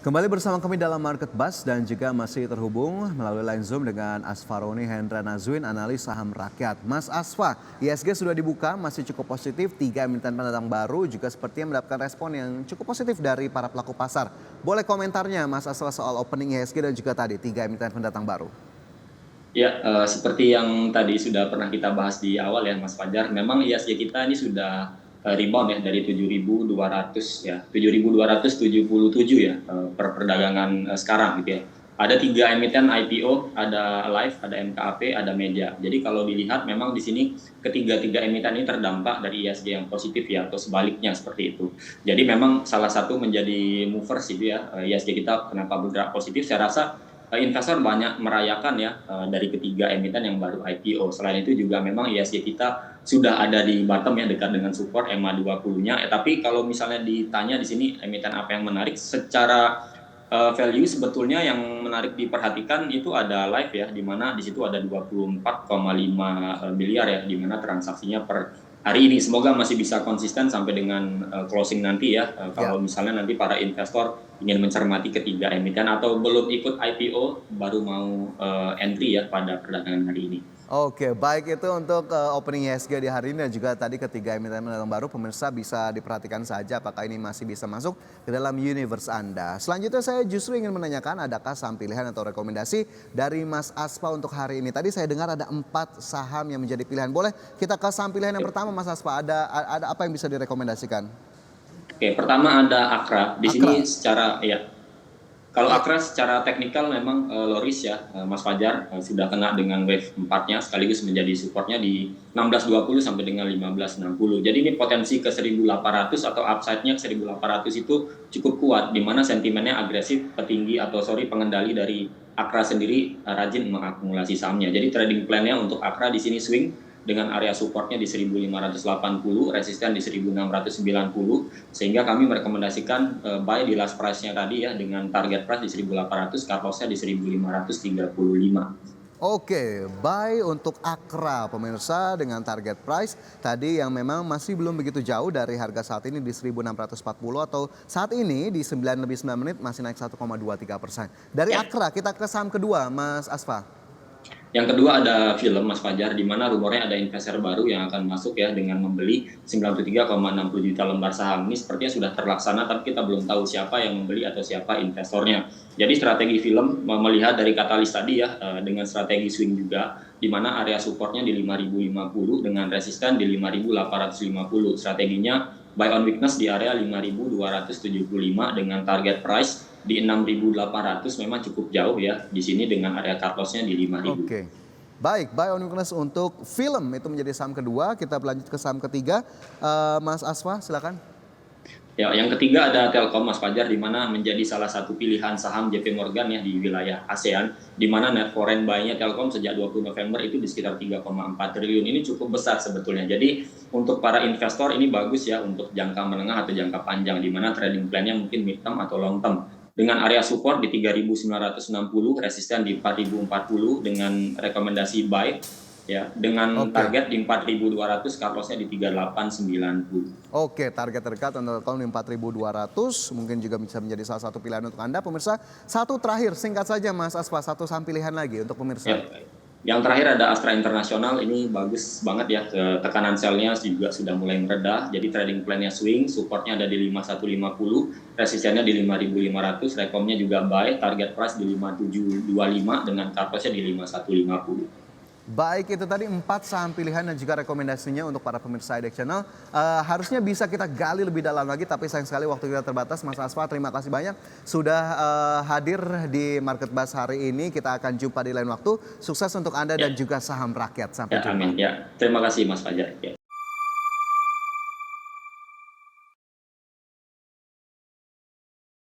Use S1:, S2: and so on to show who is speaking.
S1: Kembali bersama kami dalam Market Buzz dan juga masih terhubung melalui line Zoom dengan Asfaroni Hendra Nazwin, analis saham rakyat. Mas Asfa, ISG sudah dibuka, masih cukup positif, 3 emiten pendatang baru juga sepertinya mendapatkan respon yang cukup positif dari para pelaku pasar. Boleh komentarnya Mas Asfa soal opening ISG dan juga tadi 3 emiten pendatang baru?
S2: Ya, seperti yang tadi sudah pernah kita bahas di awal ya Mas Fajar, memang ISG kita ini sudah rebound ya dari 7.200 ya, 7.277 ya per perdagangan sekarang gitu ya. Ada 3 emiten IPO, ada Live, ada MKAP, ada Media. Jadi kalau dilihat memang di sini ketiga-tiga emiten ini terdampak dari ISG yang positif ya, atau sebaliknya seperti itu. Jadi memang salah satu menjadi movers itu ya, ISG kita kenapa bergerak positif, saya rasa investor banyak merayakan ya dari ketiga emiten yang baru IPO. Selain itu juga memang ISG kita sudah ada di bottom ya, dekat dengan support EMA 20-nya. Tapi kalau misalnya ditanya di sini emiten apa yang menarik secara value, sebetulnya yang menarik diperhatikan itu ada Live ya, di mana di situ ada 24,5 miliar ya, di mana transaksinya per hari ini. Semoga masih bisa konsisten sampai dengan closing nanti ya. Kalau misalnya nanti para investor ingin mencermati ketiga emiten atau belum ikut IPO baru mau entry ya pada perdagangan hari ini.
S1: Oke, baik itu untuk opening ISG di hari ini dan juga tadi ketiga emiten pendatang baru, pemirsa bisa diperhatikan saja apakah ini masih bisa masuk ke dalam universe Anda. Selanjutnya saya justru ingin menanyakan adakah saham pilihan atau rekomendasi dari Mas Asfa untuk hari ini. Tadi saya dengar ada 4 saham yang menjadi pilihan. Boleh kita ke saham pilihan yang pertama Mas Asfa, ada apa yang bisa direkomendasikan?
S2: Oke, pertama ada Akra. Di
S1: Akra.
S2: sini secara ya, kalau Akra secara teknikal memang loris ya, Mas Fajar, sudah kena dengan wave 4-nya sekaligus menjadi supportnya di 1620 sampai dengan 1560. Jadi ini potensi ke 1800 atau upside-nya ke 1800 itu cukup kuat, di mana sentimennya agresif, pengendali dari Akra sendiri rajin mengakumulasi sahamnya. Jadi trading plan-nya untuk Akra di sini swing dengan area supportnya di 1580, resisten di 1690, sehingga kami merekomendasikan buy di last price-nya tadi ya, dengan target price di 1800, cut loss-nya di 1535.
S1: Oke, buy untuk Akra pemirsa dengan target price tadi yang memang masih belum begitu jauh dari harga saat ini di 1640 atau saat ini di 9 lebih 9 menit masih naik 1,23%. Dari Akra kita ke saham kedua Mas Asfa.
S2: Yang kedua ada film Mas Fajar, di mana rumornya ada investor baru yang akan masuk ya dengan membeli 93,60 juta lembar saham. Ini sepertinya sudah terlaksana, tapi kita belum tahu siapa yang membeli atau siapa investornya. Jadi strategi film melihat dari katalis tadi ya, dengan strategi swing juga, di mana area supportnya di 5050 dengan resisten di 5850. Strateginya buy on weakness di area 5275 dengan target price di 6.800, memang cukup jauh ya di sini dengan area cut loss-nya di 5.000.
S1: Oke. Baik, buy on weakness untuk film itu menjadi saham kedua. Kita berlanjut ke saham ketiga. Mas Asfa silakan.
S2: Ya, yang ketiga ada Telkom Mas Fajar, di mana menjadi salah satu pilihan saham JP Morgan ya di wilayah ASEAN, di mana net foreign buy-nya Telkom sejak 20 November itu di sekitar 3,4 triliun. Ini cukup besar sebetulnya. Jadi untuk para investor ini bagus ya untuk jangka menengah atau jangka panjang, di mana trading plan-nya mungkin mid term atau long term. Dengan area support di 3.960, resisten di 4.040 dengan rekomendasi buy ya, dengan target di 4.200, cut loss-nya di 3890.
S1: Oke, target terdekat untuk tahun 4.200 mungkin juga bisa menjadi salah satu pilihan untuk Anda pemirsa. Satu terakhir singkat saja Mas Asfa, satu saham pilihan lagi untuk pemirsa.
S2: Ya. Yang terakhir ada Astra International, ini bagus banget ya, tekanan sell-nya juga sudah mulai meredah, jadi trading plan-nya swing, supportnya ada di 5150, resistennya di 5500, rekomnya juga buy, target price di 5725 dengan cut loss-nya di 5150.
S1: Baik, itu tadi 4 saham pilihan dan juga rekomendasinya untuk para pemirsa IDEX Channel. Harusnya bisa kita gali lebih dalam lagi, tapi sayang sekali waktu kita terbatas. Mas Asfa, terima kasih banyak sudah hadir di Market Buzz hari ini. Kita akan jumpa di lain waktu. Sukses untuk Anda dan juga saham rakyat. Sampai jumpa.
S2: Amin. Ya, terima kasih Mas Fajar. Ya.